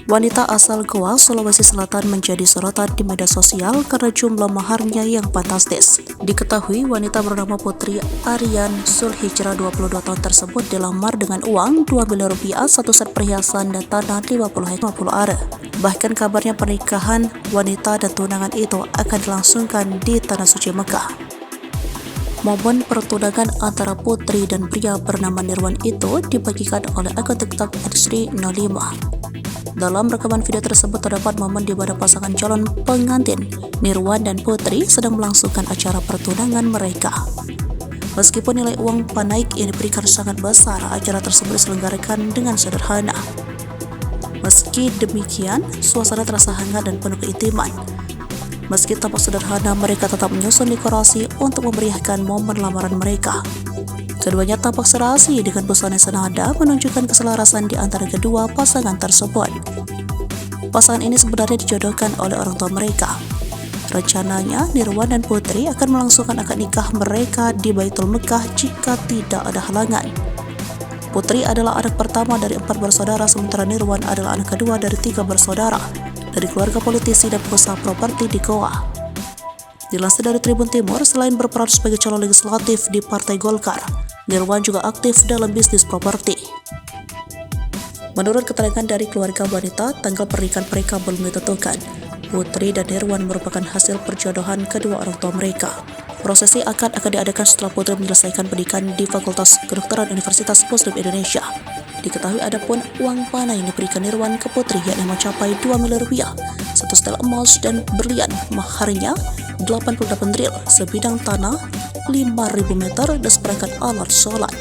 Wanita asal Goa, Sulawesi Selatan menjadi sorotan di media sosial karena jumlah maharnya yang fantastis. Diketahui wanita bernama Putri Aryan Sulhijrah 22 tahun tersebut dilamar dengan uang 2 miliar rupiah, satu set perhiasan dan tanah 50 are. Bahkan kabarnya pernikahan wanita dan tunangan itu akan dilangsungkan di Tanah Suci Mekah. Momen pertunangan antara putri dan pria bernama Nirwan itu dibagikan oleh akun TikTok @sri05. Dalam rekaman video tersebut terdapat momen di mana pasangan calon pengantin Nirwan dan Putri sedang melangsungkan acara pertunangan mereka. Meskipun nilai uang panaik yang diberikan sangat besar, acara tersebut diselenggarakan dengan sederhana. Meski demikian, suasana terasa hangat dan penuh keintiman. Meski tampak sederhana, mereka tetap menyusun dekorasi untuk memeriahkan momen lamaran mereka. Keduanya tampak serasi dengan busana senada, menunjukkan keselarasan di antara kedua pasangan tersebut. Pasangan ini sebenarnya dijodohkan oleh orang tua mereka. Rencananya, Nirwan dan Putri akan melangsungkan akad nikah mereka di Baitul Mekah jika tidak ada halangan. Putri adalah anak pertama dari 4 bersaudara, sementara Nirwan adalah anak kedua dari 3 bersaudara dari keluarga politisi dan pengusaha properti di Goa. Dilansir dari Tribun Timur, selain berperan sebagai calon legislatif di Partai Golkar, Nirwan juga aktif dalam bisnis properti. Menurut keterangan dari keluarga wanita, tanggal pernikahan mereka belum ditentukan. Putri dan Nirwan merupakan hasil perjodohan kedua orang tua mereka. Prosesi akad akan diadakan setelah Putri menyelesaikan pendidikan di Fakultas Kedokteran Universitas Muslim Indonesia. Diketahui adapun uang panah yang diberikan Nirwan ke Putri yakni mencapai 2 miliar rupiah, satu setel emas dan berlian. Maharnya 88 drill, sebidang tanah 5.000 meter dan seperangkat alat sholat.